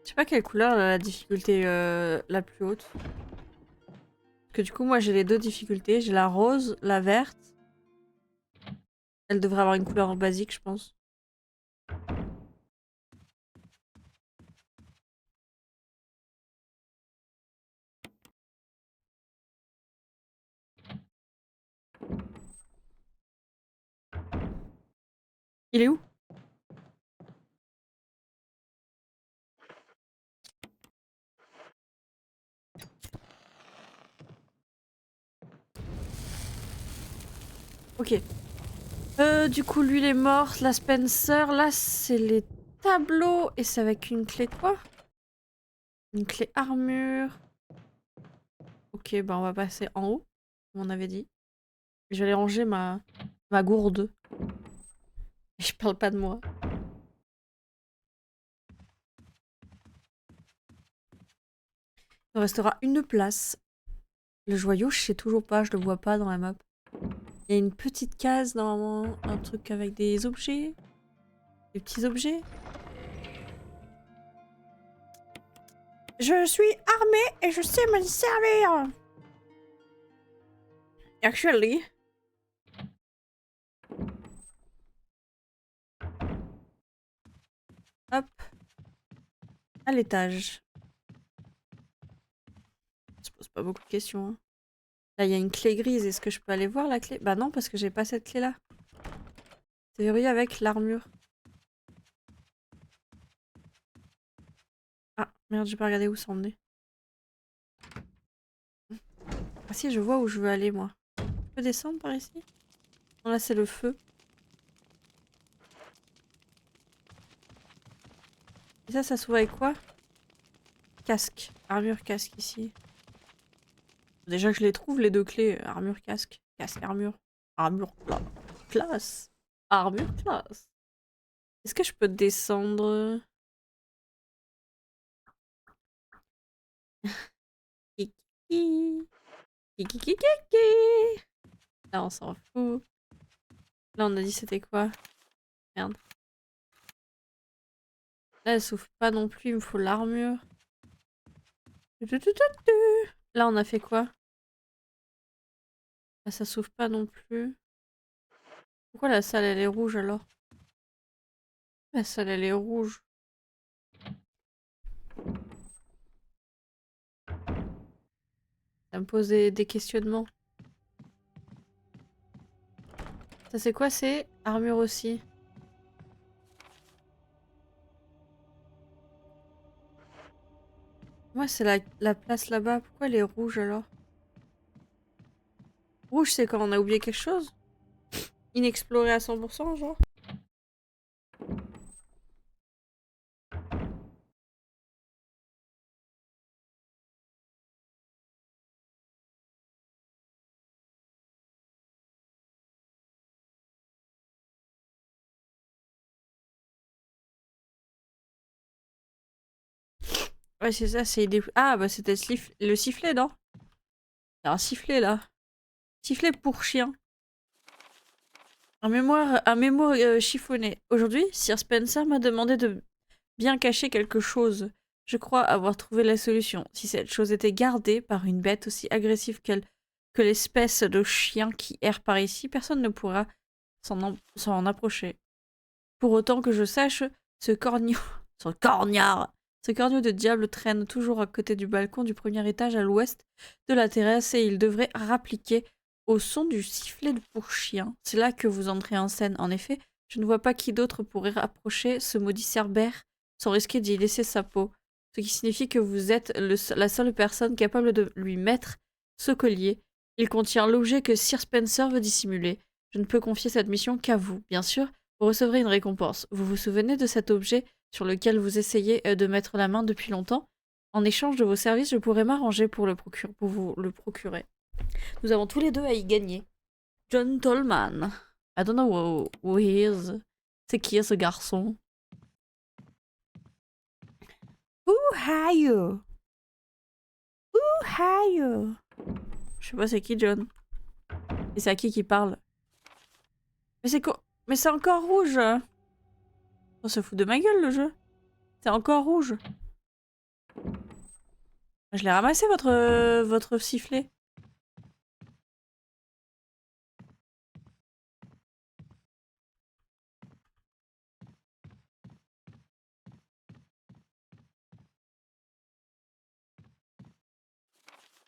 Je sais pas quelle couleur la difficulté la plus haute. Parce que du coup, moi j'ai les deux difficultés. J'ai la rose, la verte. Elle devrait avoir une couleur basique, je pense. Il est où? Ok. Du coup, lui il est mort. La Spencer, là c'est les tableaux. Et c'est avec une clé quoi? Une clé armure. Ok, bah on va passer en haut, comme on avait dit. Je vais aller ranger ma gourde. Je parle pas de moi. Il restera une place. Le joyau, je sais toujours pas, je le vois pas dans la map. Il y a une petite case normalement, un truc avec des objets. Des petits objets. Je suis armée et je sais m'en servir. Actually. Hop. À l'étage. Ça se pose pas beaucoup de questions. Hein. Là, il y a une clé grise. Est-ce que je peux aller voir la clé? Bah non, parce que j'ai pas cette clé-là. C'est verrouillé avec l'armure. Ah, merde, j'ai pas regardé où ça emmenait. Ah si, je vois où je veux aller, moi. Je peux descendre par ici? Non, là, c'est le feu. Et ça s'ouvre avec quoi? Casque. Armure, casque, ici. Déjà que je les trouve, les deux clés. Armure, casque. Casque, armure. Armure, classe. Armure, classe. Est-ce que je peux descendre? Kiki. Kiki, kiki, kiki. Là, on s'en fout. Là, on a dit c'était quoi? Merde. Là, elle s'ouvre pas non plus, il me faut l'armure. Là, on a fait quoi? Là, ça s'ouvre pas non plus. Pourquoi la salle, elle est rouge, alors? La salle, elle est rouge. Ça me pose des questionnements. Ça, c'est quoi? C'est armure aussi. Moi, c'est la place là-bas. Pourquoi elle est rouge, alors? Rouge, c'est quand on a oublié quelque chose? Inexploré à 100%, genre? Ouais, c'est ça, c'est... Ah, bah c'était le sifflet, non? Il y a un sifflet, là. Sifflet pour chien. Un mémoire chiffonné. Aujourd'hui, Sir Spencer m'a demandé de bien cacher quelque chose. Je crois avoir trouvé la solution. Si cette chose était gardée par une bête aussi agressive que l'espèce de chien qui erre par ici, personne ne pourra s'en approcher. Pour autant que je sache, ce corneau... ce corgnard... Ce corneau de diable traîne toujours à côté du balcon du premier étage à l'ouest de la terrasse et il devrait rappliquer au son du sifflet de pour-chien. C'est là que vous entrez en scène. En effet, je ne vois pas qui d'autre pourrait rapprocher ce maudit cerbère sans risquer d'y laisser sa peau. Ce qui signifie que vous êtes la seule personne capable de lui mettre ce collier. Il contient l'objet que Sir Spencer veut dissimuler. Je ne peux confier cette mission qu'à vous, bien sûr. Vous recevrez une récompense. Vous vous souvenez de cet objet sur lequel vous essayez de mettre la main depuis longtemps? En échange de vos services, je pourrais m'arranger pour vous le procurer. Nous avons tous les deux à y gagner. John Tolman. I don't know who he is. C'est qui ce garçon? Who are you? Who are you? Je sais pas c'est qui John. Et c'est à qui parle? Mais c'est quoi? Mais c'est encore rouge! On se fout de ma gueule le jeu. C'est encore rouge. Je l'ai ramassé votre sifflet.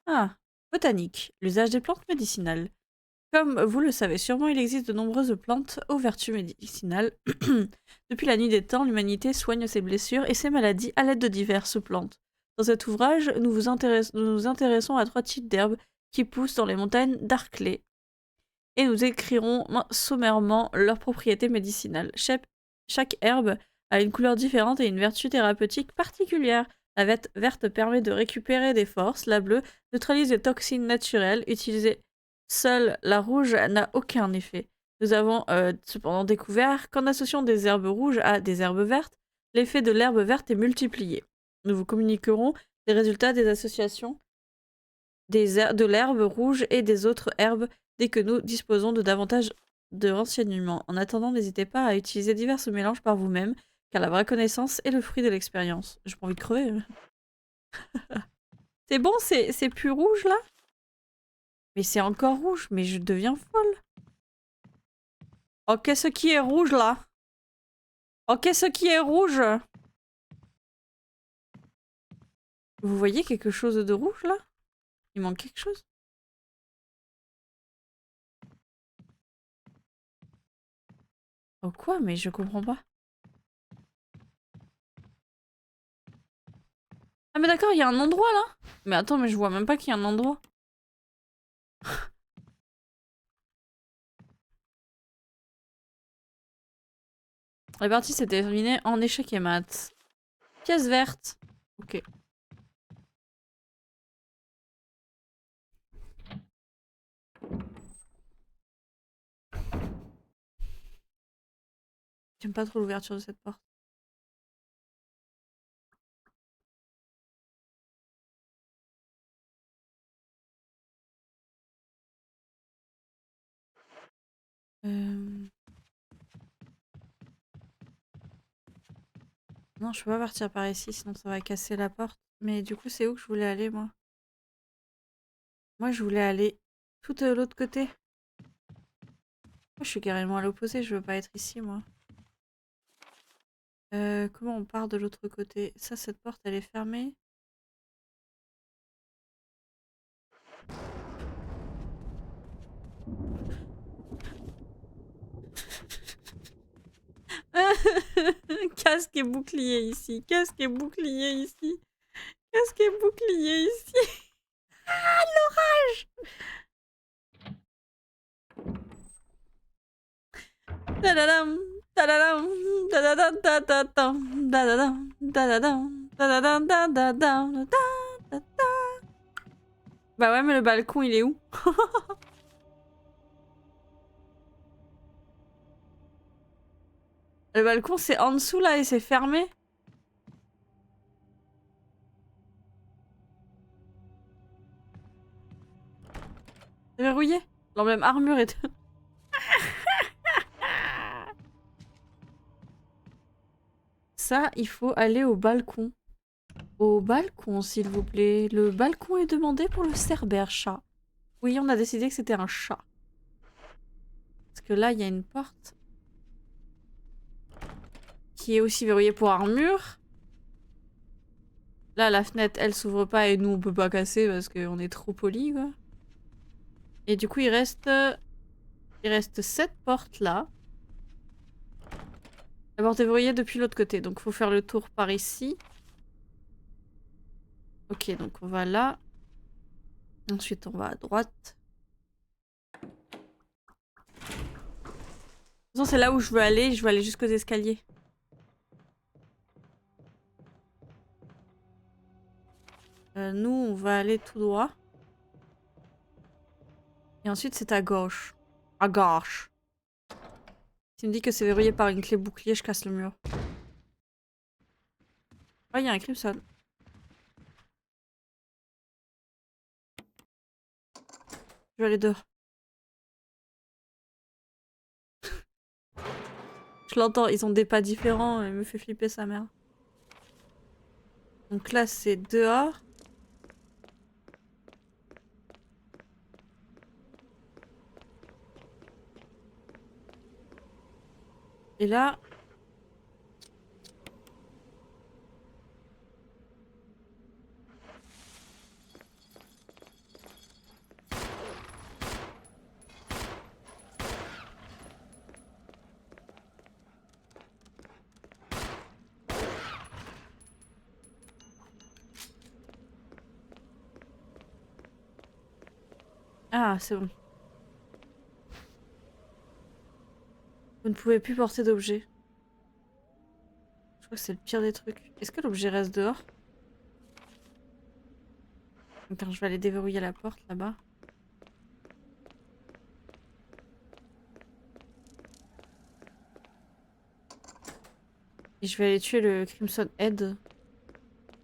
Ah, botanique, l'usage des plantes médicinales. Comme vous le savez sûrement, il existe de nombreuses plantes aux vertus médicinales. Depuis la nuit des temps, l'humanité soigne ses blessures et ses maladies à l'aide de diverses plantes. Dans cet ouvrage, nous nous intéressons à 3 types d'herbes qui poussent dans les montagnes d'Arclay. Et nous écrirons sommairement leurs propriétés médicinales. Chaque herbe a une couleur différente et une vertu thérapeutique particulière. La verte permet de récupérer des forces, la bleue neutralise les toxines naturelles. Utilisée seule, la rouge n'a aucun effet. Nous avons cependant découvert qu'en associant des herbes rouges à des herbes vertes, l'effet de l'herbe verte est multiplié. Nous vous communiquerons les résultats des associations de l'herbe rouge et des autres herbes dès que nous disposons de davantage de renseignements. En attendant, n'hésitez pas à utiliser divers mélanges par vous-même, car la vraie connaissance est le fruit de l'expérience. J'ai pas envie de crever. C'est bon, c'est plus rouge là? Mais c'est encore rouge, mais je deviens folle. Oh, qu'est-ce qui est rouge là? Oh, qu'est-ce qui est rouge? Vous voyez quelque chose de rouge là? Il manque quelque chose? Oh quoi? Mais je comprends pas. Ah mais d'accord, il y a un endroit là? Mais attends, mais je vois même pas qu'il y a un endroit. La partie s'est terminée en échec et mat. Pièce verte. Ok. J'aime pas trop l'ouverture de cette porte. Euh... Non, je peux pas partir par ici, sinon ça va casser la porte. Mais du coup, c'est où que je voulais aller, moi? Moi, je voulais aller tout de l'autre côté. Moi, je suis carrément à l'opposé, je veux pas être ici, moi. Comment on part de l'autre côté? Ça, cette porte, elle est fermée. Casque et bouclier ici. Casque et bouclier ici. Casque et bouclier ici. Ah, l'orage! Tadadam, tadadam, tadadam, tadadam, tadadam, tadadam, tadadam, tadadam, tadadam. Bah ouais, mais le balcon, il est où? Le balcon, c'est en dessous, là, et c'est fermé. C'est verrouillé. L'emblème armure est... Ça, il faut aller au balcon. Au balcon, s'il vous plaît. Le balcon est demandé pour le cerbère chat. Oui, on a décidé que c'était un chat. Parce que là, il y a une porte qui est aussi verrouillée pour armure. Là, la fenêtre, elle s'ouvre pas et nous, on peut pas casser parce qu'on est trop poli, quoi. Et du coup, il reste cette porte-là. La porte est verrouillée depuis l'autre côté, donc faut faire le tour par ici. Ok, donc on va là. Ensuite, on va à droite. De toute façon, c'est là où je veux aller. Je veux aller jusqu'aux escaliers. Nous, on va aller tout droit. Et ensuite, c'est à gauche. À gauche. Tu me dis que c'est verrouillé par une clé bouclier, je casse le mur. Ah, il y a un Crimson. Je vais aller dehors. Je l'entends, ils ont des pas différents, il me fait flipper sa mère. Donc là, c'est dehors. Et là... Ah, c'est bon. Vous ne pouvez plus porter d'objet. Je crois que c'est le pire des trucs. Est-ce que l'objet reste dehors? Attends, je vais aller déverrouiller la porte là-bas. Et je vais aller tuer le Crimson Head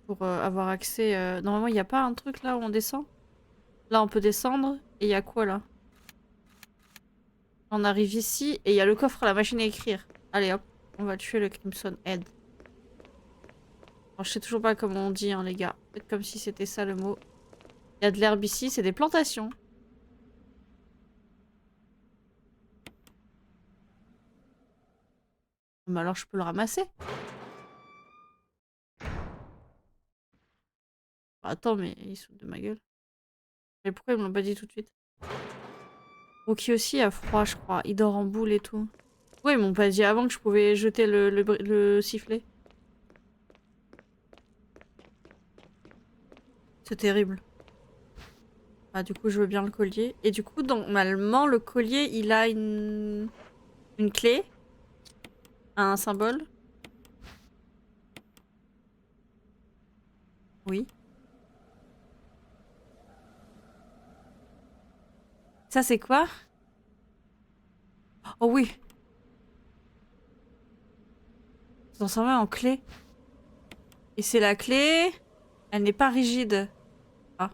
pour avoir accès... Normalement, il n'y a pas un truc là où on descend? Là, on peut descendre. Et il y a quoi là? On arrive ici et il y a le coffre à la machine à écrire. Allez hop, on va tuer le Crimson Head. Alors, je sais toujours pas comment on dit, hein, les gars. Faites comme si c'était ça le mot. Il y a de l'herbe ici, c'est des plantations. Mais alors, je peux le ramasser. Attends, mais ils se foutent de ma gueule. Mais pourquoi ils me l'ont pas dit tout de suite? Rocky aussi a froid, je crois. Il dort en boule et tout. Ouais, ils m'ont pas dit avant que je pouvais jeter le sifflet. C'est terrible. Ah, du coup, je veux bien le collier. Et du coup, normalement, le collier, il a une clé. Un symbole. Oui. Ça, c'est quoi? Oh oui. Ça transformé en clé. Et c'est la clé. Elle n'est pas rigide. Ah.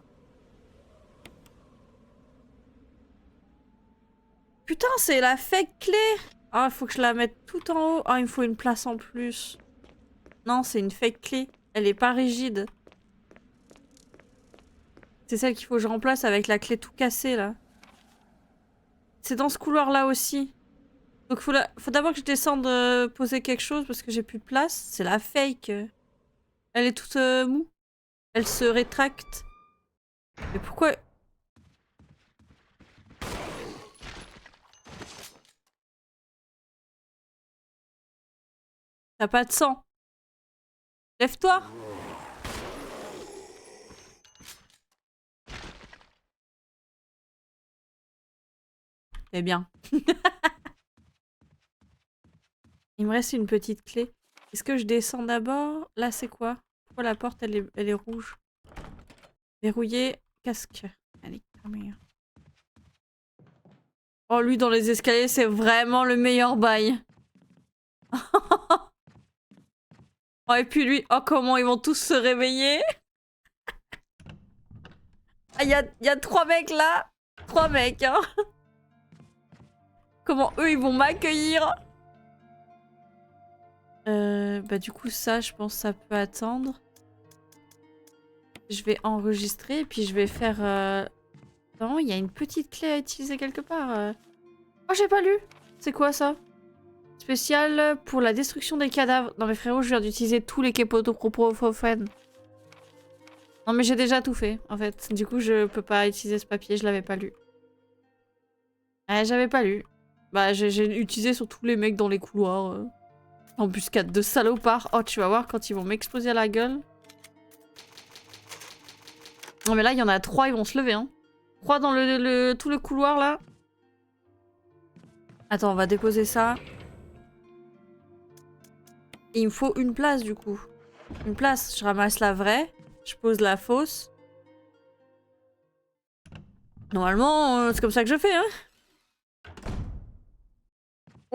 Putain, c'est la fake clé. Ah, il faut que je la mette tout en haut. Ah, il me faut une place en plus. Non, c'est une fake clé. Elle est pas rigide. C'est celle qu'il faut que je remplace avec la clé tout cassée, là. C'est dans ce couloir-là aussi. Donc faut d'abord que je descende poser quelque chose parce que j'ai plus de place. C'est la fake. Elle est toute mou. Elle se rétracte. Mais pourquoi... T'as pas de sang? Lève-toi! Eh bien. Il me reste une petite clé. Est-ce que je descends d'abord? Là, c'est quoi? Pourquoi la porte, elle est rouge? Verrouillé. Casque. Allez, come here. Oh, lui, dans les escaliers, c'est vraiment le meilleur bail. Oh, et puis lui, oh, comment ils vont tous se réveiller? Ah, y a 3 mecs là. 3 mecs, hein. Comment eux, ils vont m'accueillir? Bah du coup, ça, je pense ça peut attendre. Je vais enregistrer et puis je vais faire... Non, il y a une petite clé à utiliser quelque part. Oh, j'ai pas lu. C'est quoi ça? Spécial pour la destruction des cadavres. Non mais frérot, je viens d'utiliser tous les képotopropofènes. Non mais j'ai déjà tout fait, en fait. Du coup, je peux pas utiliser ce papier, je l'avais pas lu. J'avais pas lu. Bah, j'ai utilisé sur tous les mecs dans les couloirs. Embuscade de salopards. Oh, tu vas voir quand ils vont m'exploser à la gueule. Non mais là, il y en a 3, ils vont se lever, hein. 3 dans tout le couloir, là. Attends, on va déposer ça. Et il me faut une place, du coup. Une place. Je ramasse la vraie. Je pose la fausse. Normalement, c'est comme ça que je fais, hein.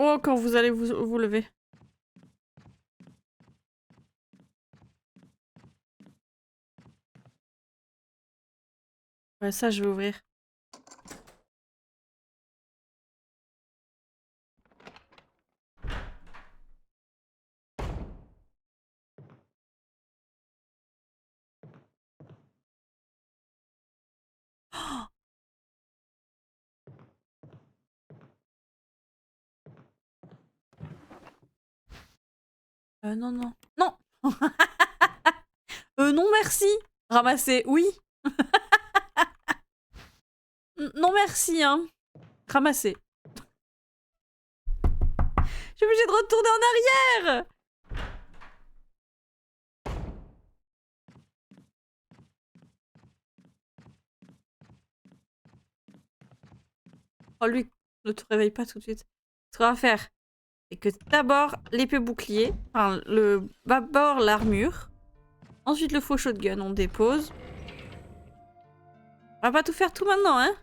Oh, quand vous allez vous lever. Ouais, ça, je vais ouvrir. Non, non. Non. Non merci. Ramasser, oui. Non merci, hein. Ramasser. Je suis obligée de retourner en arrière. Oh lui, ne te réveille pas tout de suite. Ce qu'on va faire, c'est que d'abord l'épée bouclier, enfin d'abord l'armure, ensuite le faux shotgun, on dépose. On va pas tout faire tout maintenant, hein.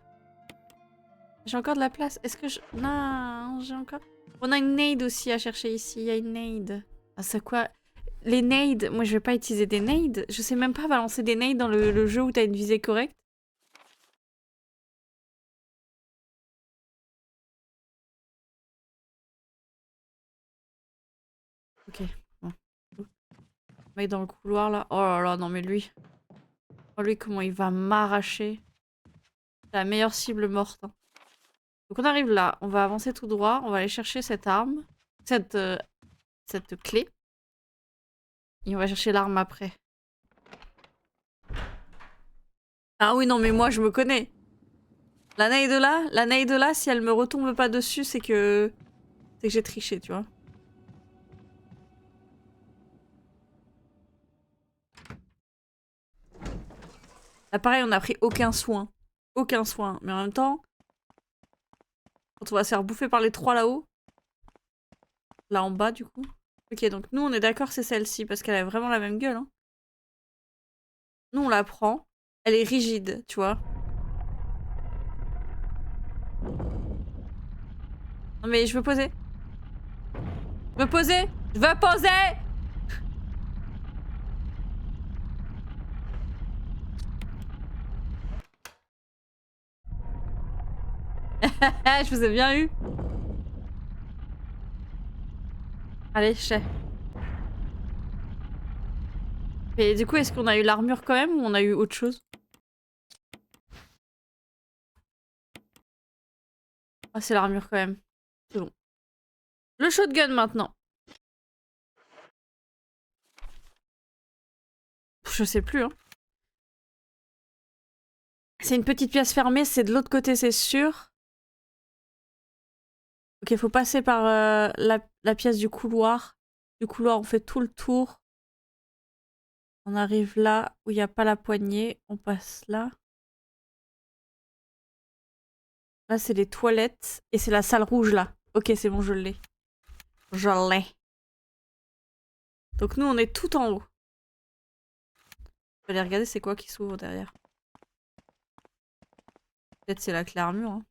J'ai encore de la place. Est-ce que je... Non, j'ai encore... On a une nade aussi à chercher ici. Il y a une nade. Ah, c'est quoi? Les nades, moi je vais pas utiliser des nades. Je sais même pas balancer des nades dans le jeu où t'as une visée correcte. Ok, bon. Mec dans le couloir là. Oh là là, non mais lui. Oh lui, comment il va m'arracher. C'est la meilleure cible morte. Hein. Donc on arrive là, on va avancer tout droit, on va aller chercher cette arme. Cette clé. Et on va chercher l'arme après. Ah oui, non mais moi je me connais. La nade là, si elle me retombe pas dessus, c'est que j'ai triché, tu vois. Là, pareil, on a pris aucun soin. Aucun soin. Mais en même temps, quand on va se faire bouffer par les trois là-haut, là en bas du coup. Ok, donc nous on est d'accord, c'est celle-ci, parce qu'elle a vraiment la même gueule. Hein. Nous on la prend. Elle est rigide, tu vois. Non mais je veux poser. Je veux poser. Je veux poser. Je vous ai bien eu. Allez, je sais. Et du coup, est-ce qu'on a eu l'armure quand même ou on a eu autre chose? Ah, c'est l'armure quand même. C'est bon. Le shotgun maintenant. Je sais plus, hein. C'est une petite pièce fermée, c'est de l'autre côté, c'est sûr. Ok, faut passer par la pièce du couloir. Du couloir, on fait tout le tour. On arrive là où il n'y a pas la poignée. On passe là. Là, c'est les toilettes. Et c'est la salle rouge, là. Ok, c'est bon, je l'ai. Je l'ai. Donc nous, on est tout en haut. Je vais aller regarder c'est quoi qui s'ouvre derrière. Peut-être c'est la clé armure. Hein.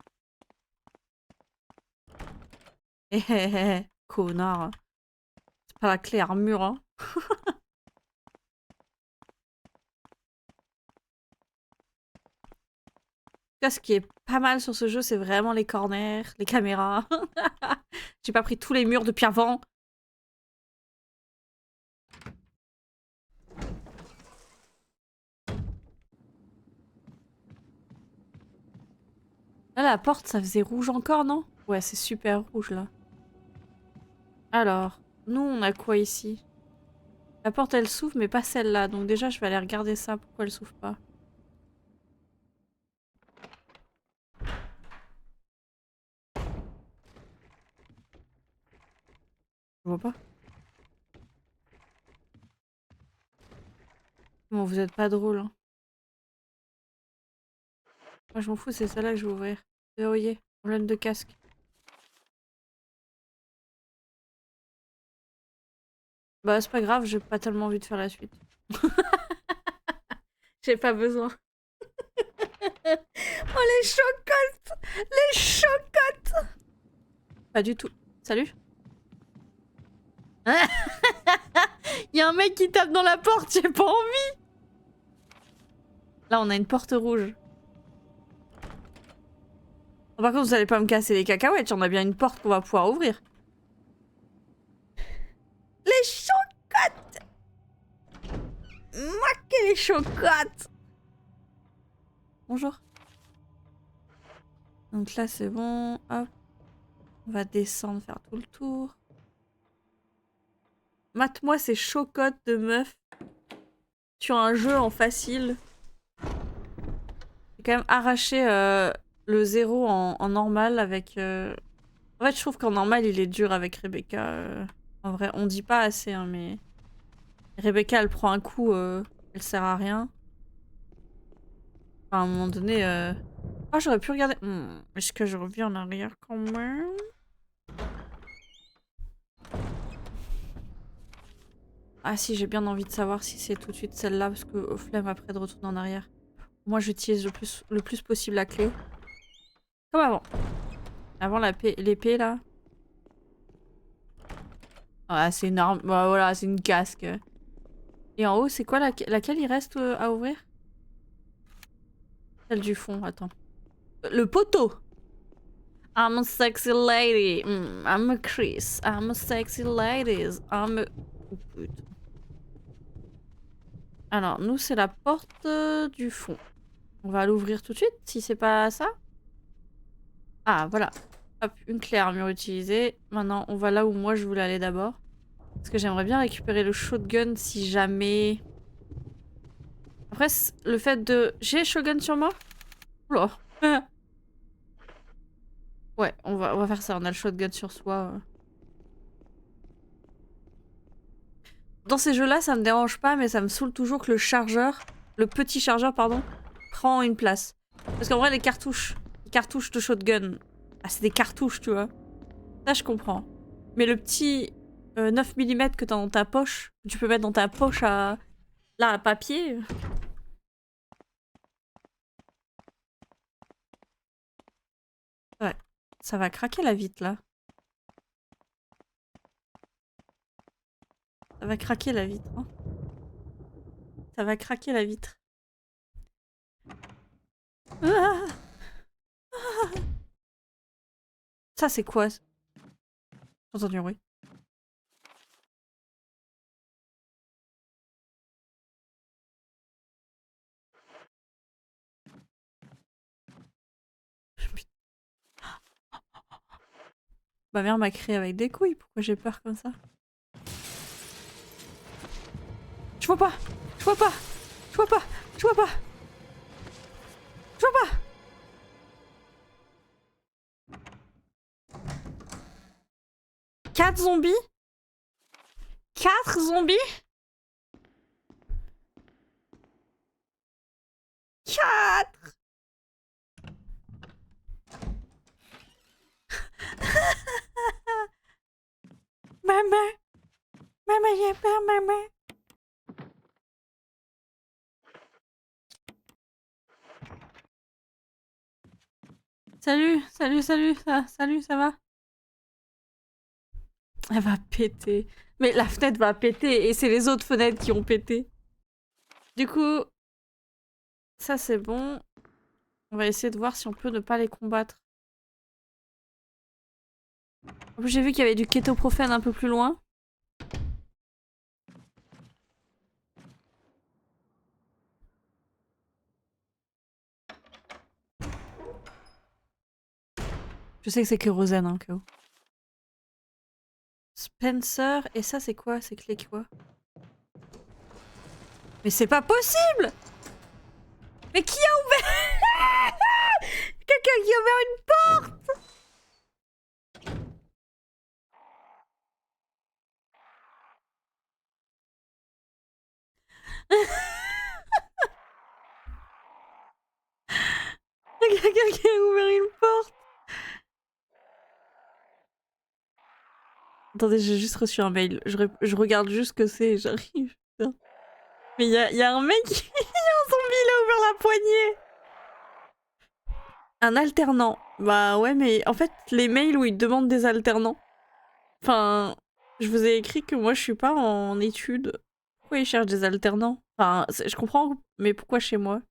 Hé hé hé, connard. C'est pas la clé armure, hein. Là, ce qui est pas mal sur ce jeu, c'est vraiment les corners, les caméras. J'ai pas pris tous les murs depuis avant. Là, la porte, ça faisait rouge encore, non? Ouais, c'est super rouge, là. Alors, nous, on a quoi ici? La porte, elle s'ouvre, mais pas celle-là. Donc déjà, je vais aller regarder ça. Pourquoi elle s'ouvre pas? Je vois pas. Bon, vous êtes pas drôle, hein. Moi, je m'en fous, c'est celle-là que je vais ouvrir. Verrouillé. Problème de casque. Bah, c'est pas grave, j'ai pas tellement envie de faire la suite. J'ai pas besoin. Oh, les chocottes! Les chocottes! Pas du tout. Salut? Il y a un mec qui tape dans la porte, j'ai pas envie! Là, on a une porte rouge. Par contre, vous allez pas me casser les cacahuètes, on a bien une porte qu'on va pouvoir ouvrir. Les chocottes! Maquez les chocottes! Bonjour. Donc là, c'est bon. Hop. On va descendre, faire tout le tour. mate-moi ces chocottes de meuf sur un jeu en facile. J'ai quand même arraché le 0 en normal avec... En fait, je trouve qu'en normal, il est dur avec Rebecca. En vrai, on dit pas assez, hein, mais... Rebecca, elle prend un coup, elle sert à rien. Enfin, à un moment donné... Ah, j'aurais pu regarder... Est-ce que je reviens en arrière quand même? Ah si, j'ai bien envie de savoir si c'est tout de suite celle-là, parce que flemme après de retourner en arrière. Moi, j'utilise le plus possible la clé. Comme avant. Avant l'épée, là. Ah, c'est énorme. Bah, voilà, c'est une casque. Et en haut, c'est quoi laquelle il reste à ouvrir? Celle du fond, attends. Le poteau! I'm a sexy lady. I'm a Chris. I'm a sexy lady. I'm a... Oh, putain. Alors, nous, c'est la porte du fond. On va l'ouvrir tout de suite, si c'est pas ça. Ah, voilà. Hop, une clé armure utilisée. Maintenant, on va là où moi, je voulais aller d'abord. Parce que j'aimerais bien récupérer le shotgun si jamais... Après, le fait de... J'ai shotgun sur moi? Oula. Ouais, on va faire ça. On a le shotgun sur soi. Dans ces jeux-là, ça me dérange pas, mais ça me saoule toujours que le chargeur, le petit chargeur, pardon, prend une place. Parce qu'en vrai, les cartouches de shotgun, ah, c'est des cartouches, tu vois. Ça, je comprends. Mais le petit 9 mm que t'as dans ta poche, que tu peux mettre dans ta poche à... Là, à papier... Ouais. Ça va craquer la vitre, là. Ça va craquer la vitre, hein. Ça va craquer la vitre. Ah, ah. Ça, c'est quoi? J'ai entendu un bruit. Ma mère m'a créé avec des couilles, pourquoi j'ai peur comme ça? Je vois pas! Je vois pas! Je vois pas! Je vois pas! Je vois pas! Quatre zombies? 4 zombies? 4! Maman! Maman, j'ai peur, maman! Salut, salut, salut, salut, ça va? Elle va péter. Mais la fenêtre va péter et c'est les autres fenêtres qui ont pété. Du coup, ça c'est bon. On va essayer de voir si on peut ne pas les combattre. En plus, j'ai vu qu'il y avait du kétoprophène un peu plus loin. Je sais que c'est kérosène, hein, KO. Spencer, et ça c'est quoi? C'est clé quoi? Mais c'est pas possible! Mais qui a ouvert? Quelqu'un qui a ouvert une porte! Quelqu'un qui a ouvert une porte! Attendez, j'ai juste reçu un mail. Je regarde juste ce que c'est et j'arrive. Putain. Mais y a un mec, il y a un zombie, il a ouvert la poignée! Un alternant. Bah ouais, mais en fait, les mails où ils demandent des alternants. Enfin, je vous ai écrit que moi je suis pas en études. Pourquoi ils cherchent des alternants? Enfin, je comprends, mais pourquoi chez moi?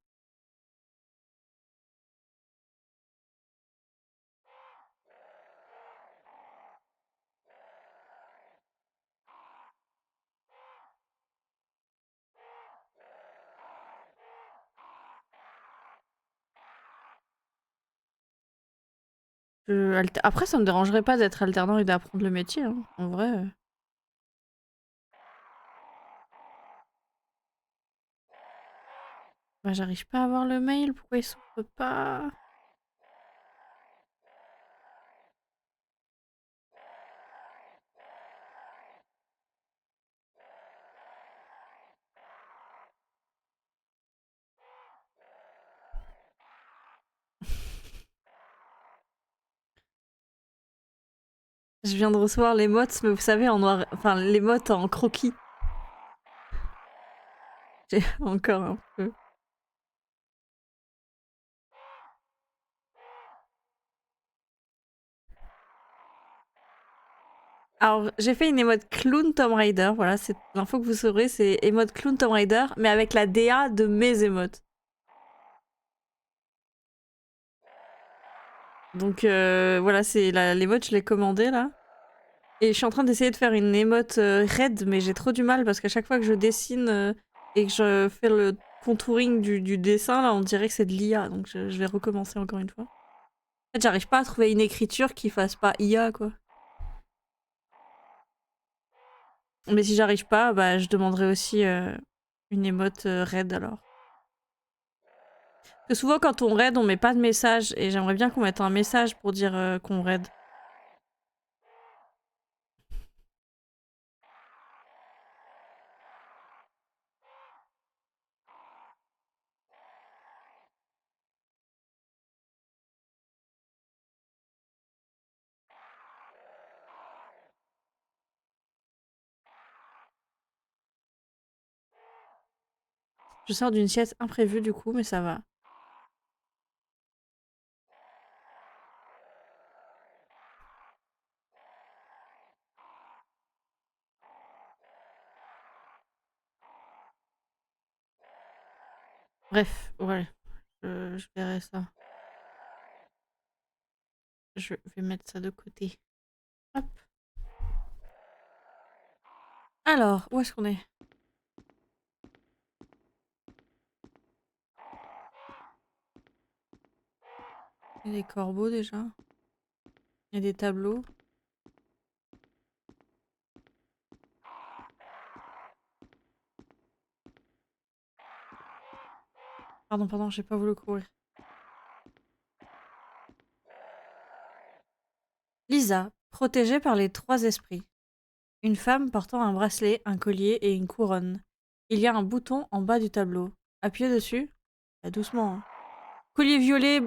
Après, ça me dérangerait pas d'être alternant et d'apprendre le métier, hein, en vrai. Bah, j'arrive pas à voir le mail, pourquoi il s'ouvre pas? Je viens de recevoir l'émote, mais vous savez, en noir... Enfin, l'émote en croquis. J'ai encore un peu... Alors, j'ai fait une émote clown Tomb Raider, voilà, c'est l'info que vous saurez, c'est émote clown Tomb Raider, mais avec la DA de mes émotes. Donc voilà, c'est l'émote, je l'ai commandée là. Et je suis en train d'essayer de faire une émote raid, mais j'ai trop du mal parce qu'à chaque fois que je dessine et que je fais le contouring du dessin, là, on dirait que c'est de l'IA, donc je vais recommencer encore une fois. En fait, j'arrive pas à trouver une écriture qui fasse pas IA, quoi. Mais si j'arrive pas, bah je demanderai aussi une émote raid alors. Parce que souvent quand on raid, on met pas de message et j'aimerais bien qu'on mette un message pour dire qu'on raid. Je sors d'une sieste imprévue du coup, mais ça va. Bref, ouais, je verrai ça. Je vais mettre ça de côté. Hop. Alors, où est-ce qu'on est? Il y a des corbeaux déjà. Il y a des tableaux. Pardon, j'ai pas voulu courir. Lisa, protégée par les trois esprits. Une femme portant un bracelet, un collier et une couronne. Il y a un bouton en bas du tableau. Appuyez dessus. Doucement. Hein. Collier violet.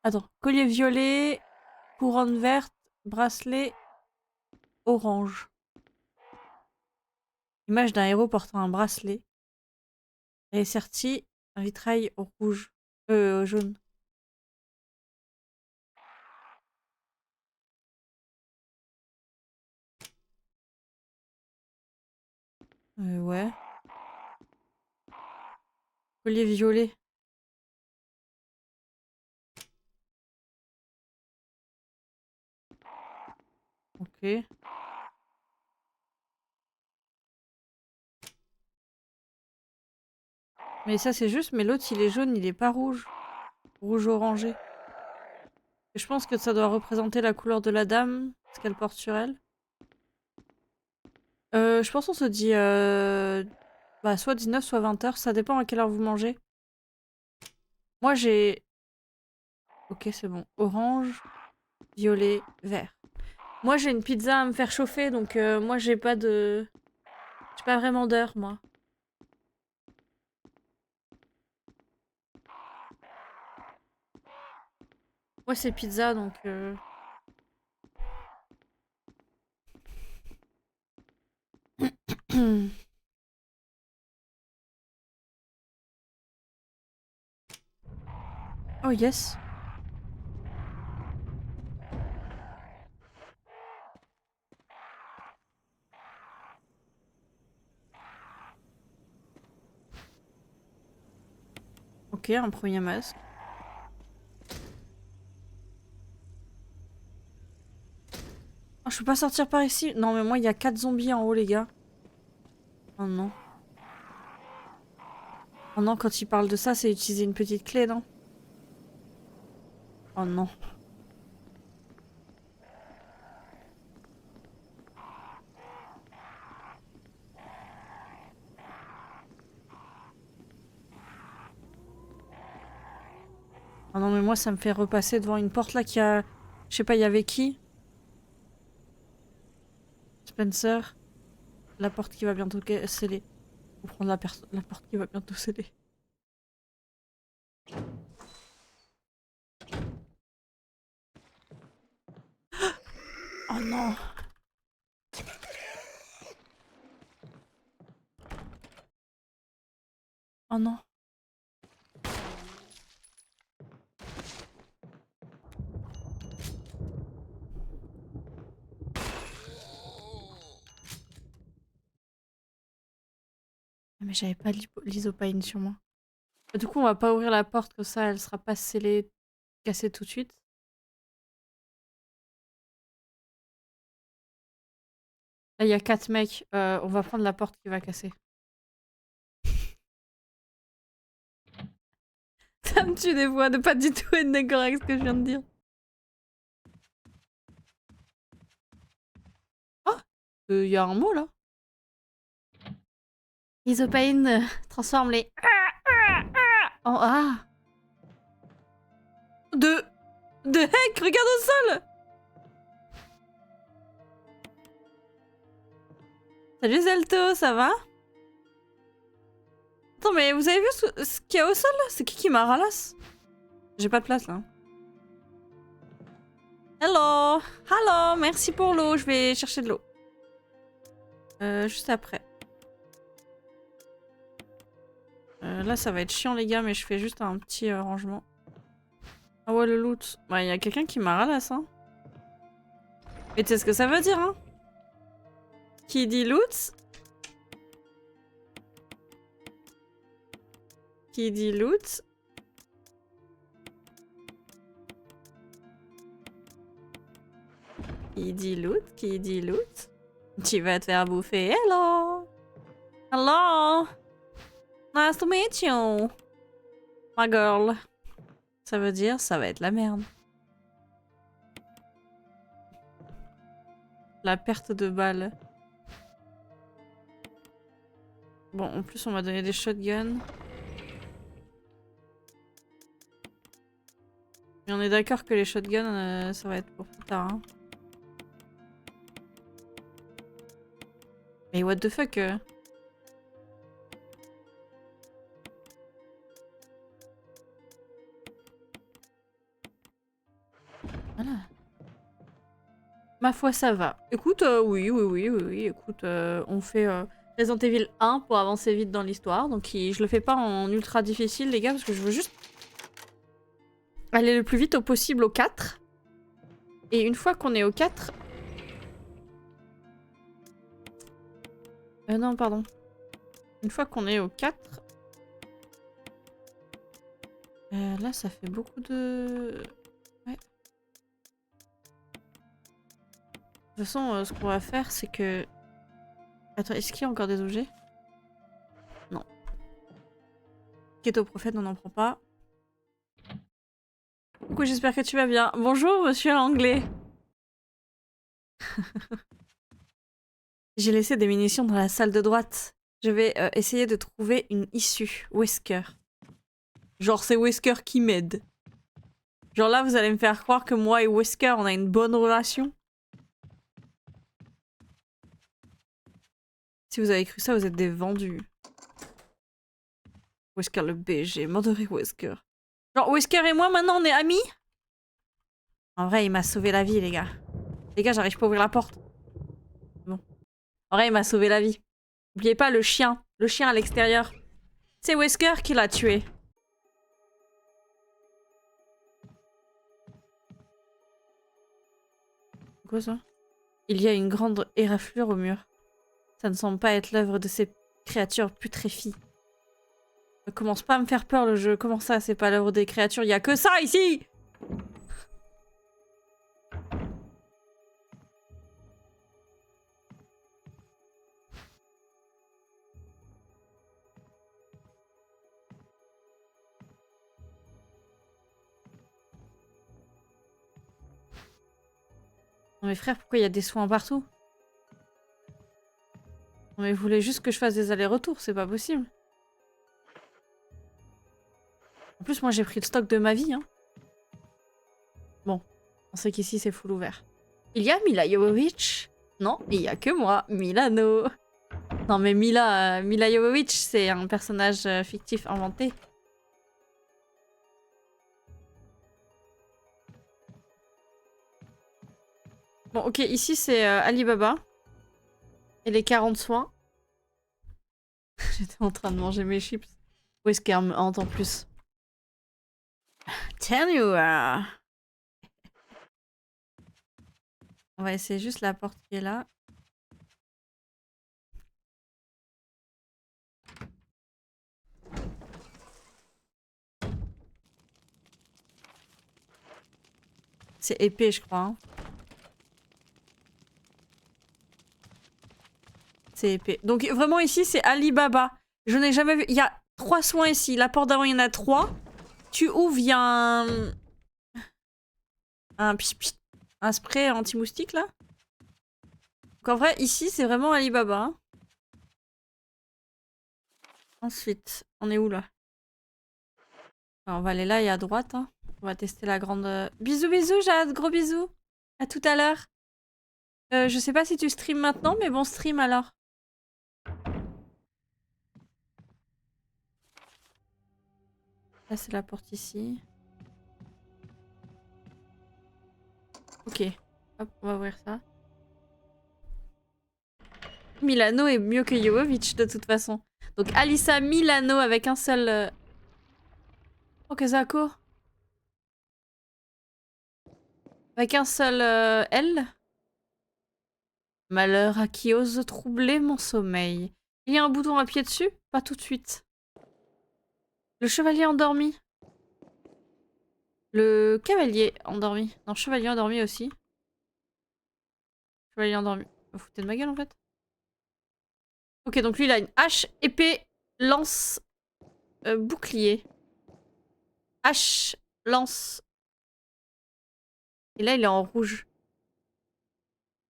Attends. Collier violet, couronne verte, bracelet orange. Image d'un héros portant un bracelet. Et serti, un vitrail rouge. Jaune. Ouais. Collier violet. Ok. Mais ça c'est juste, mais l'autre il est jaune, il est pas rouge. Rouge orangé. Et je pense que ça doit représenter la couleur de la dame, ce qu'elle porte sur elle. Je pense qu'on se dit bah, soit 19, soit 20 heures, ça dépend à quelle heure vous mangez. Moi j'ai... Ok c'est bon. Orange, violet, vert. Moi j'ai une pizza à me faire chauffer, donc moi j'ai pas de... J'ai pas vraiment d'heure moi. Moi c'est pizza donc... Oh yes. Ok, un premier masque. Oh, je peux pas sortir par ici. Non mais moi il y a 4 zombies en haut les gars. Oh non. Oh non, quand il parle de ça, c'est utiliser une petite clé, non? Oh non. Oh non mais moi ça me fait repasser devant une porte là qui a... Je sais pas, il y avait qui? Spencer. La porte qui va bientôt sceller. Faut prendre la porte qui va bientôt sceller. Oh non. Oh non. Mais j'avais pas l'isopaïne sur moi. Du coup, on va pas ouvrir la porte comme ça, elle sera pas scellée, cassée tout de suite. Là, il y a 4 mecs. On va prendre la porte qui va casser. Ça me tue des fois de pas du tout être d'accord avec ce que je viens de dire. Oh, il y a un mot là. Isopaïne transforme les... En A. De heck, regarde au sol. Salut Zelto, ça va? Attends, mais vous avez vu ce qu'il y a au sol là? C'est qui m'a ralasse? J'ai pas de place là. Hello! Hello! Merci pour l'eau, je vais chercher de l'eau. Juste après. Là, ça va être chiant les gars, mais je fais juste un petit rangement. Ah ouais, le loot. Bah, il y a quelqu'un qui m'a ralasse, hein. Mais tu sais ce que ça veut dire, hein? Qui dit loot? Qui dit loot? Qui dit loot? Qui dit loot? Tu vas te faire bouffer, hello! Hello! Nice to meet you! My girl. Ça veut dire, ça va être la merde. La perte de balles. Bon, en plus, on m'a donné des shotguns. Mais on est d'accord que les shotguns, ça va être pour plus tard. Hein. Mais what the fuck Voilà. Ma foi, ça va. Écoute, oui. Écoute, on fait Resident Evil 1 pour avancer vite dans l'histoire. Donc je le fais pas en ultra difficile, les gars, parce que je veux juste aller le plus vite au possible au 4. Et une fois qu'on est au 4... non, pardon. Une fois qu'on est au 4... là, ça fait beaucoup de... Ouais. De toute façon, ce qu'on va faire, c'est que... Attends, est-ce qu'il y a encore des objets? Non. Kétoprophète, on n'en prend pas. Coucou, j'espère que tu vas bien. Bonjour, monsieur l'anglais. J'ai laissé des munitions dans la salle de droite. Je vais essayer de trouver une issue. Wesker. Genre, c'est Wesker qui m'aide. Genre là, vous allez me faire croire que moi et Wesker, on a une bonne relation. Si vous avez cru ça, vous êtes des vendus. Wesker le BG, m'adorer Wesker. Genre, Wesker et moi, maintenant, on est amis? En vrai, il m'a sauvé la vie, les gars. Les gars, j'arrive pas à ouvrir la porte. Bon. En vrai, il m'a sauvé la vie. N'oubliez pas le chien. Le chien à l'extérieur. C'est Wesker qui l'a tué. Quoi ça? Il y a une grande éraflure au mur. Ça ne semble pas être l'œuvre de ces créatures putréfiées. Ne commence pas à me faire peur le jeu. Comment ça, c'est pas l'œuvre des créatures? Il y a que ça ici! Non mais frère, pourquoi il y a des soins partout? Non mais vous voulez juste que je fasse des allers-retours, c'est pas possible. En plus, moi j'ai pris le stock de ma vie, hein. Bon, on sait qu'ici c'est full ouvert. Il y a Mila Jovovich? Non, il y a que moi, Milano. Non mais Mila Jovovich, c'est un personnage fictif inventé. Bon, ok, ici c'est Alibaba. Et les 40 soins. J'étais en train de manger mes chips. Où est-ce qu'elle entend plus? Tell you. On va essayer juste la porte qui est là. C'est épais, je crois. Hein. C'est épais. Donc vraiment ici, c'est Alibaba. Je n'ai jamais vu. Il y a 3 soins ici. La porte d'avant, il y en a 3. Tu ouvres, il y a un spray anti-moustique là. Donc en vrai, ici, c'est vraiment Alibaba. Hein. Ensuite, on est où là? On va aller là et à droite. Hein. On va tester la grande... Bisous, bisous, Jade. Gros bisous. À tout à l'heure. Je sais pas si tu stream maintenant, mais bon stream alors. Là, c'est la porte ici. Ok. Hop, on va ouvrir ça. Milano est mieux que Jovovich de toute façon. Donc Alissa Milano avec un seul... Oh, Kezako. Avec un seul L. Malheur à qui ose troubler mon sommeil. Il y a un bouton à appuyer dessus? Pas tout de suite. Le chevalier endormi. Le cavalier endormi. Non, chevalier endormi aussi. Chevalier endormi. Vous foutez de ma gueule en fait. Ok, donc lui il a une hache, épée, lance, bouclier. Hache, lance. Et là il est en rouge.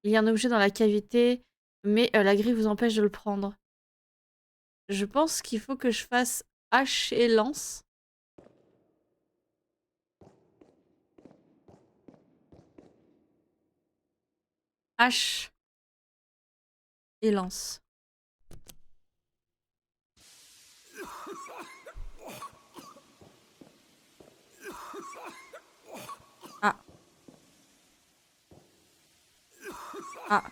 Il y a un objet dans la cavité, mais la grille vous empêche de le prendre. Je pense qu'il faut que je fasse hache et lance. Hache et lance. Ah. Ah.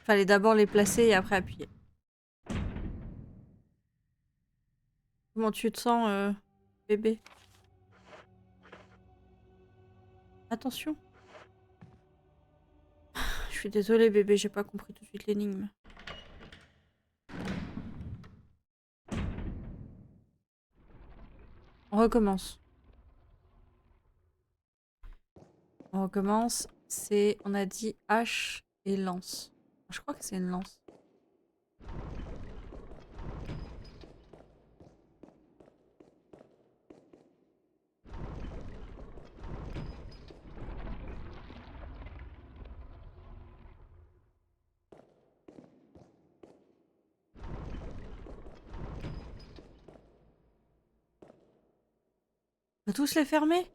Fallait d'abord les placer et après appuyer. Comment tu te sens, bébé? Attention. Je suis désolée, bébé, j'ai pas compris tout de suite l'énigme. On recommence. On recommence. C'est, on a dit hache et lance. Je crois que c'est une lance. On va tous les fermer?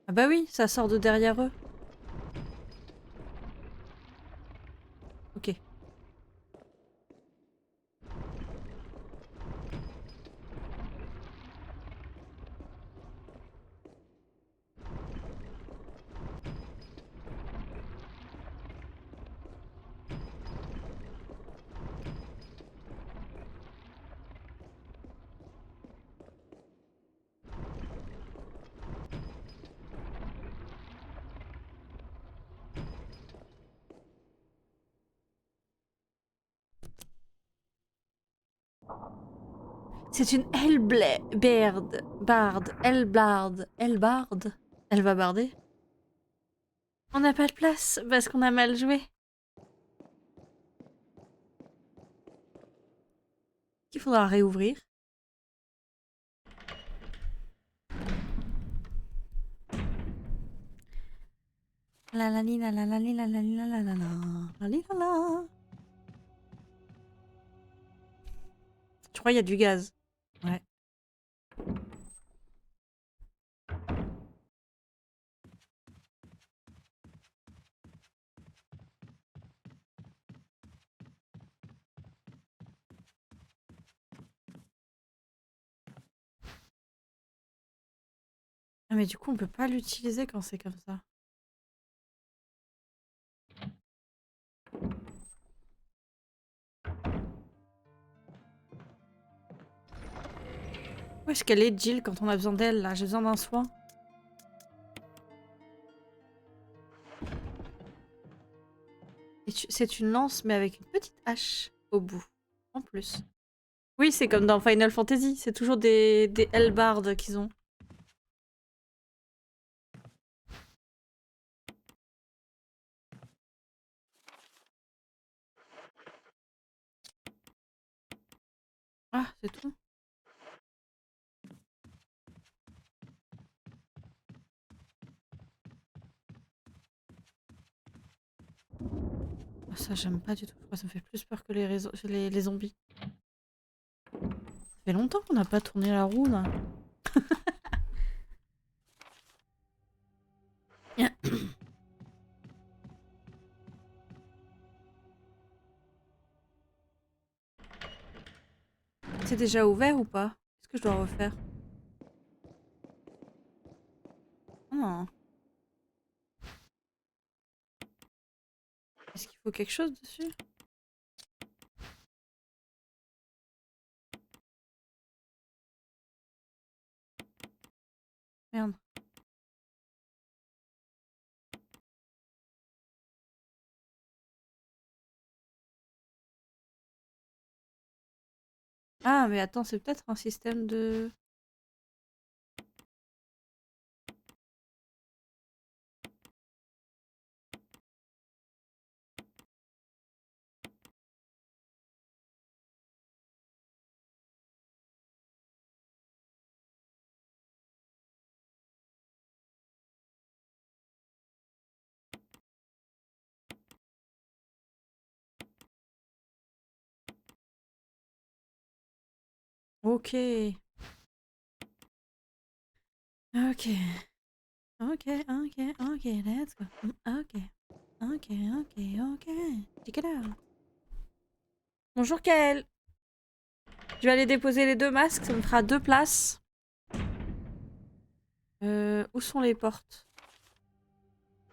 Ah bah oui, ça sort de derrière eux. Ok. C'est une Elbard. Elbard. Elle va barder. On n'a pas de place parce qu'on a mal joué. Il faudra réouvrir. La la li la la la li la la li la la la la la li la la. crois qu'il y a du gaz. Ouais. Ah mais du coup on peut pas l'utiliser quand c'est comme ça. Où est-ce qu'elle est Jill quand on a besoin d'elle là? J'ai besoin d'un soin. C'est une lance mais avec une petite hache au bout. En plus. Oui c'est comme dans Final Fantasy. C'est toujours des hallebardes qu'ils ont. Ah c'est tout. Oh, ça j'aime pas du tout. Je crois que ça me fait plus peur que les zombies. Ça fait longtemps qu'on n'a pas tourné la roue là. C'est déjà ouvert ou pas? Est-ce que je dois refaire? Oh. Est-ce qu'il faut quelque chose dessus? Merde. Ah mais attends, c'est peut-être un système de... Ok. Ok. Ok, ok, ok, let's go. Ok. Ok, ok, ok. Check it out. Bonjour Kael. Je vais aller déposer les deux masques, ça me fera 2 places. Où sont les portes?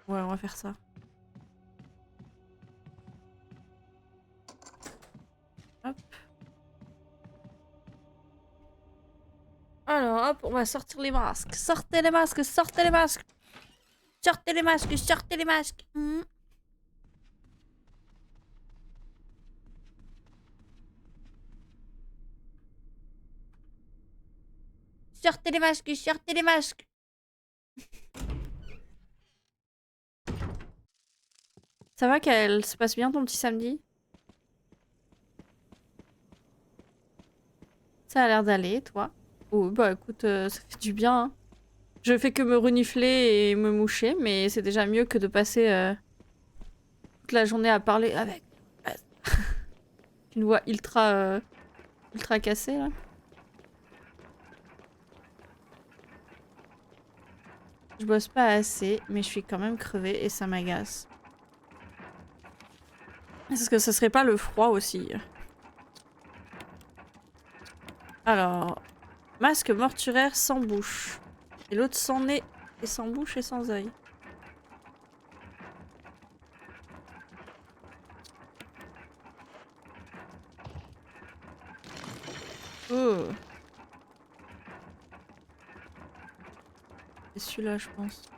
Ouais, on va faire ça. Hop. Alors, hop, on va sortir les masques. Sortez les masques, sortez les masques. Sortez les masques, sortez les masques. Sortez les masques, sortez les masques. Ça va qu'elle se passe bien ton petit samedi? Ça a l'air d'aller, toi? Oh, bah écoute, ça fait du bien, hein. Je fais que me renifler et me moucher, mais c'est déjà mieux que de passer toute la journée à parler avec une voix ultra cassée, là. Je bosse pas assez, mais je suis quand même crevée et ça m'agace. Est-ce que ce serait pas le froid aussi? Alors, masque mortuaire sans bouche. Et l'autre sans nez et sans bouche et sans œil. Oh. C'est celui-là, je pense.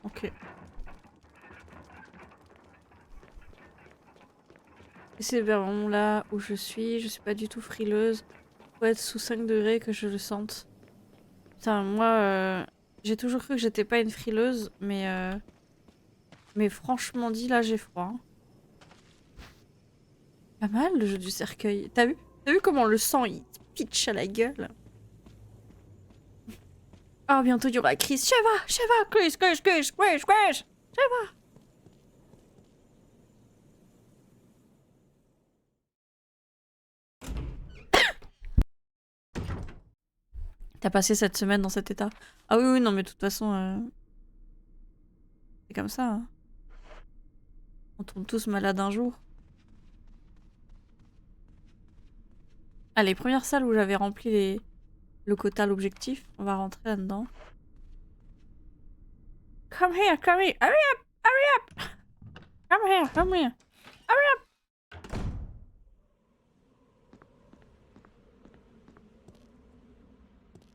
Ok. Et c'est vraiment là où je suis pas du tout frileuse. Faut être sous 5 degrés que je le sente. Putain, moi, j'ai toujours cru que j'étais pas une frileuse, mais franchement dit, là, j'ai froid, hein. Pas mal le jeu du cercueil. T'as vu? T'as vu comment le sang il te pitch à la gueule? Oh, bientôt il y aura Chris. Shiva, Chris. Shiva. T'as passé cette semaine dans cet état? Ah oui, non, mais de toute façon, c'est comme ça. Hein. On tombe tous malades un jour. Ah, les premières salles où j'avais rempli le quota, l'objectif, on va rentrer là-dedans. Come here, hurry up! Come here, hurry up!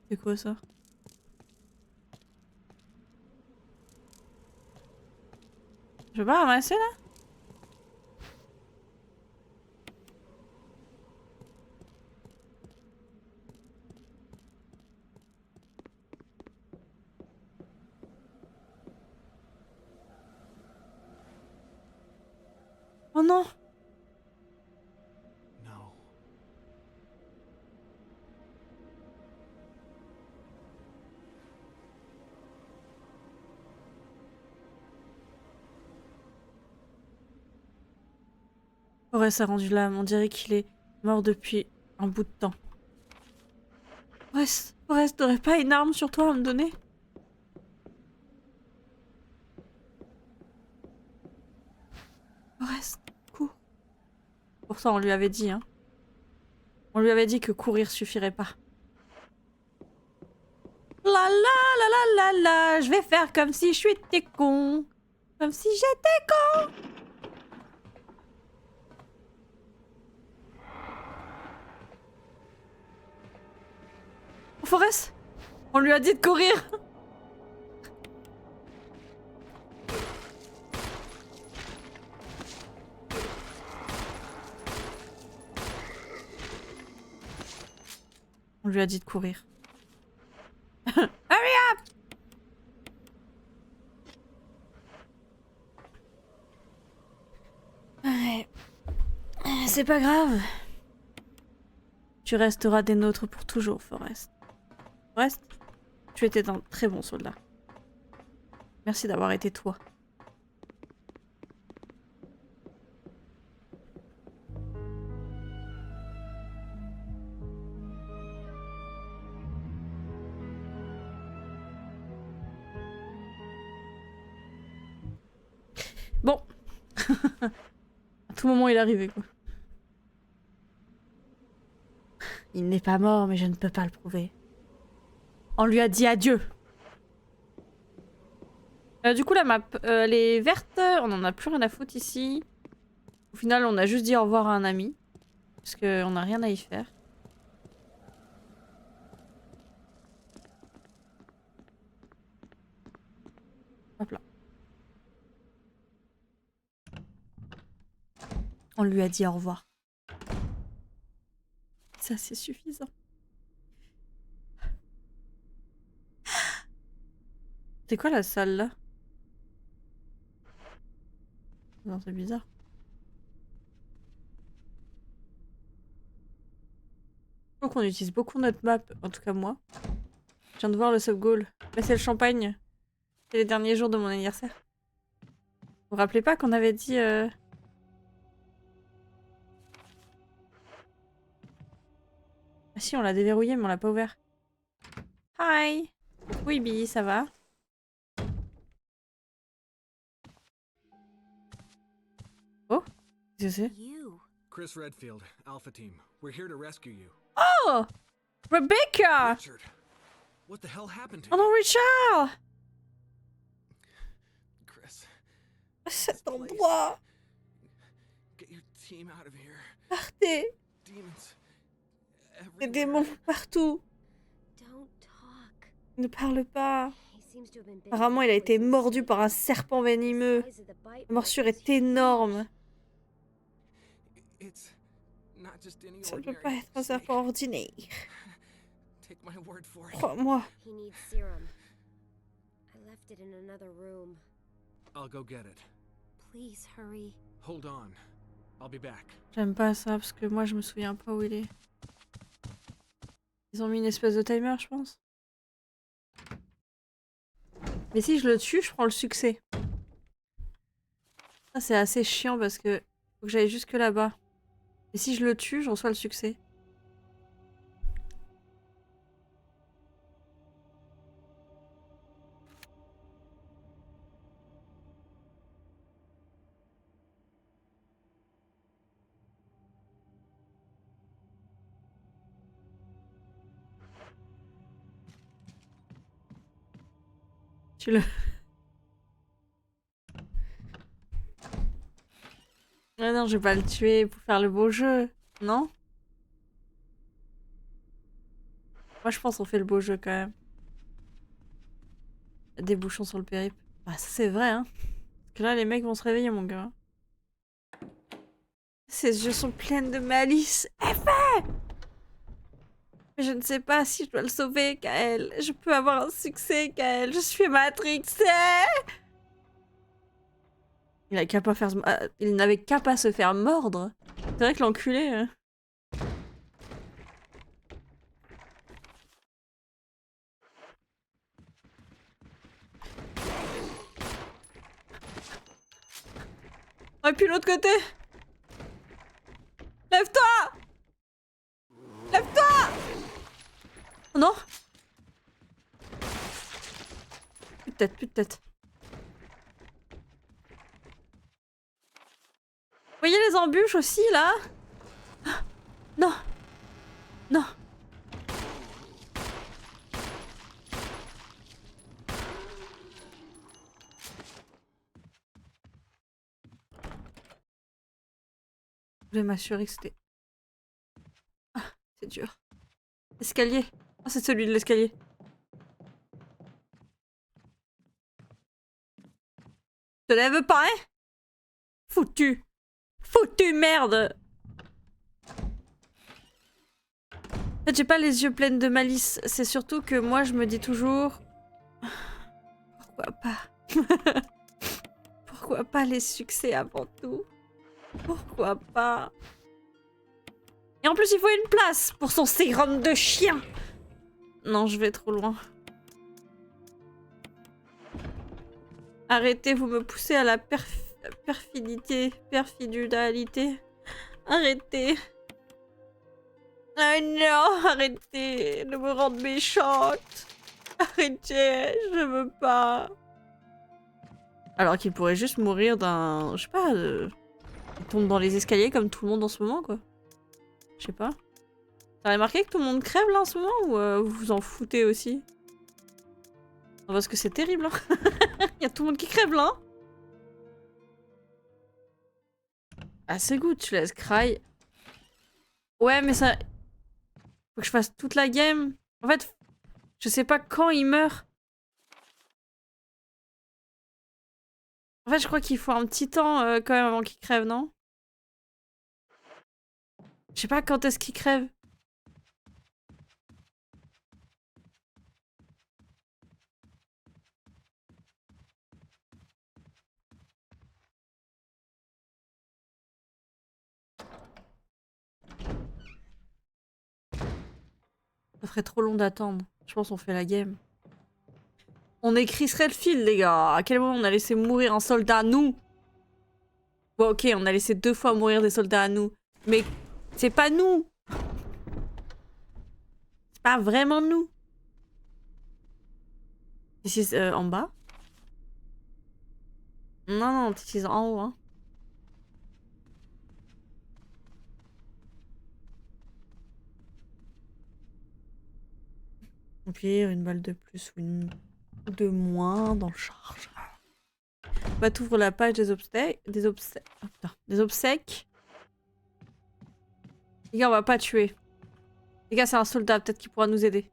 C'est quoi ça? Je vais pas ramasser là? Oh non! No. Forrest a rendu l'âme, on dirait qu'il est mort depuis un bout de temps. Forrest, t'aurais pas une arme sur toi à me donner? Forrest, cours. Pourtant, on lui avait dit, hein. On lui avait dit que courir suffirait pas. La la la la la la, je vais faire comme si je suis con. Comme si j'étais con. Oh, Forrest, on lui a dit de courir. On lui a dit de courir. Hurry up! Ouais. C'est pas grave. Tu resteras des nôtres pour toujours, Forrest. Forrest, tu étais un très bon soldat. Merci d'avoir été toi. Bon. À tout moment, il est arrivé, quoi. Il n'est pas mort, mais je ne peux pas le prouver. On lui a dit adieu. Du coup, la map, elle est verte. On en a plus rien à foutre ici. Au final, on a juste dit au revoir à un ami. Parce qu'on n'a rien à y faire. Hop là. On lui a dit au revoir. Ça, c'est suffisant. C'est quoi la salle là? Non, c'est bizarre. Je trouve qu'on utilise beaucoup notre map, en tout cas moi. Je viens de voir le sub-goal. Là, c'est le champagne. C'est les derniers jours de mon anniversaire. Vous vous rappelez pas qu'on avait dit... Ah si, on l'a déverrouillé, mais on l'a pas ouvert. Hi! Oui, Bi, ça va? Oh! Qu'est-ce que c'est? Chris Redfield, Alpha Team. We're here to rescue you. Oh! Rebecca! Richard, what the hell happened to Oh you? non, Richard! Chris, Cet endroit! get your team out of here. Partez! Demons. Des Everywhere. démons partout! Don't talk. Ne parle pas! He seems to have been bitten Apparemment, by il a été poison mordu snake. par un serpent venimeux. The size of the bite La morsure mark is est énorme. It's not just any Ça ne peut ordinary pas être un snake. serpent ordinaire. Take my word for it. Crois-moi. He needs serum. I left it in another room. I'll go get it. Please hurry. Hold on. I'll be back. J'aime pas ça parce que moi je me souviens pas où il est. Ils ont mis une espèce de timer, je pense. Mais si je le tue, je prends le succès. Ça, c'est assez chiant parce que faut que j'aille jusque là-bas. Et si je le tue, je reçois le succès. Tu le... Ah non, je vais pas le tuer pour faire le beau jeu. Non? Moi, je pense qu'on fait le beau jeu quand même. Des bouchons sur le périple. Bah, ça, c'est vrai, hein. Parce que là, les mecs vont se réveiller, mon gars. Ces jeux sont pleins de malice. Mais je ne sais pas si je dois le sauver, Kael. Je peux avoir un succès, Kael. Je suis matrixée. Il n'avait qu'à pas se faire mordre. C'est vrai que l'enculé... Oh, et puis l'autre côté. Lève-toi. Lève-toi. Oh non. Plus de tête, plus de tête. Vous voyez les embûches aussi, là? Non. Non. Je vais m'assurer que c'était... Ah, c'est dur. Escalier. Ah, c'est celui de l'escalier. Te lève pas, hein? Foutu. Foutu merde. En fait, j'ai pas les yeux pleins de malice. C'est surtout que moi, je me dis toujours... Pourquoi pas? Pourquoi pas les succès avant tout? Pourquoi pas? Et en plus, il faut une place pour son sérum de chien. Non, je vais trop loin. Arrêtez, vous me poussez à la perfidité. Perfidudalité. Arrêtez. Ah non, arrêtez de me rendre méchante. Arrêtez, je veux pas. Alors qu'il pourrait juste mourir d'un... Je sais pas, il tombe dans les escaliers comme tout le monde en ce moment, quoi. Je sais pas. T'as remarqué que tout le monde crève là en ce moment ou vous vous en foutez aussi? Parce que c'est terrible, hein. Il y a tout le monde qui crève là. Ah, c'est good, tu laisses cry. Ouais, mais ça... Faut que je fasse toute la game. En fait, je sais pas quand il meurt. En fait, je crois qu'il faut un petit temps quand même avant qu'il crève, non? Je sais pas quand est-ce qu'il crève. Ça ferait trop long d'attendre. Je pense qu'on fait la game. On écrit Redfield, les gars. À quel moment on a laissé mourir un soldat à nous? Bon, ok, on a laissé 2 fois mourir des soldats à nous. Mais c'est pas nous. C'est pas vraiment nous. This is en bas? Non, non, this is en haut, hein. Empire, une balle de plus ou une de moins dans le chargeur. Bah, t'ouvres la page des obsèques. Oh, putain, des obsèques. Les gars, on va pas tuer. Les gars, c'est un soldat, peut-être qu'il pourra nous aider.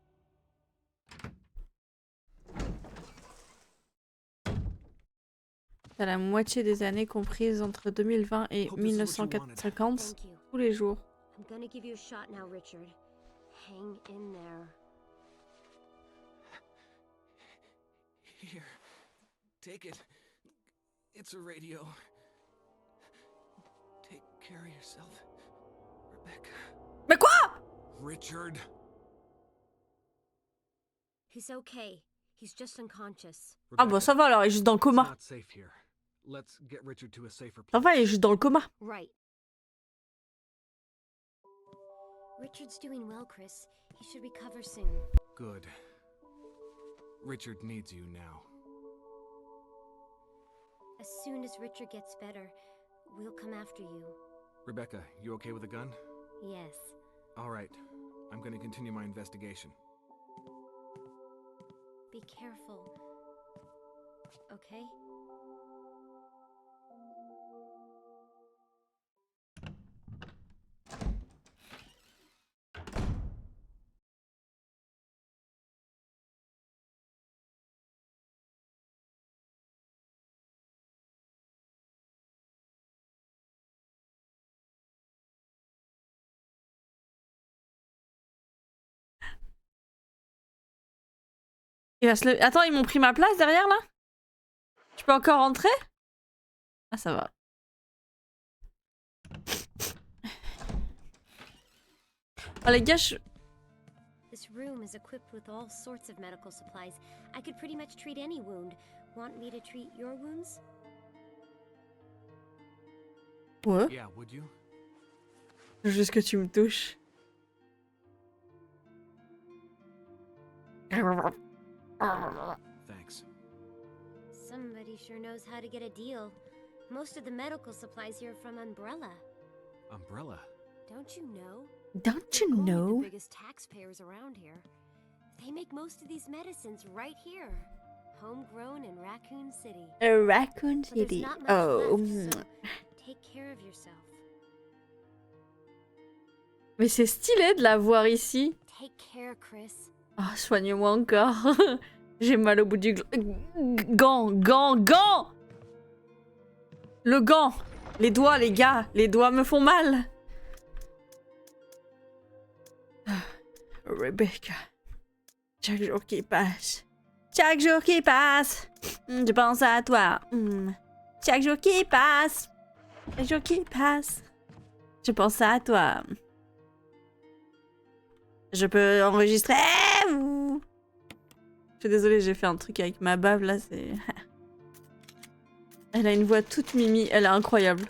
T'as la moitié des années comprises entre 2020 et 1950, Thank you. tous les jours. I'm gonna give you a shot now, Richard. Hang in there. Here. Take it. It's a radio. Take care of yourself, Rebecca. Mais quoi? Richard. He's okay. He's just unconscious. Ah bah ça va alors, il est juste dans le It's coma. not safe here. Let's get Richard to a safer Ça place. va, il est juste dans le coma. Right. Richard's doing well, Chris. He should recover soon. Good. Richard needs you now. As soon as Richard gets better, we'll come after you. Rebecca, you okay with a gun? Yes. All right. I'm going to continue my investigation. Be careful. Okay? Il va se lever. Attends, ils m'ont pris ma place derrière là? Je peux encore rentrer? Ah, ça va. Oh les gars, je... This room is equipped with all sorts of medical supplies. I could pretty much treat any wound. Want me to treat your wounds? Ouais. Yeah, would you? Juste que tu me touches. Thanks. Somebody sure knows how to get a deal. Most of the medical supplies here are from Umbrella. Umbrella? Don't you know? Don't you They're only know? the biggest taxpayers around here. They make most of these medicines right here. Homegrown in Raccoon City. Raccoon But there's City. not much Oh. left, so take care of yourself. Mais c'est stylé de la voir ici. Take care, Chris. Oh, soigne-moi encore. J'ai mal au bout du gant. Gant. Le gant. Les doigts, les gars. Les doigts me font mal. Ah, Rebecca. Chaque jour qui passe. Chaque jour qui passe. Je pense à toi. Chaque jour qui passe. Chaque jour qui passe. Je pense à toi. Je peux enregistrer vous. Je suis désolée, j'ai fait un truc avec ma bave là, c'est... Elle a une voix toute mimi, elle est incroyable.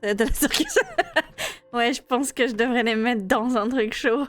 Ça va être la circus. Ouais, je pense que je devrais les mettre dans un truc chaud.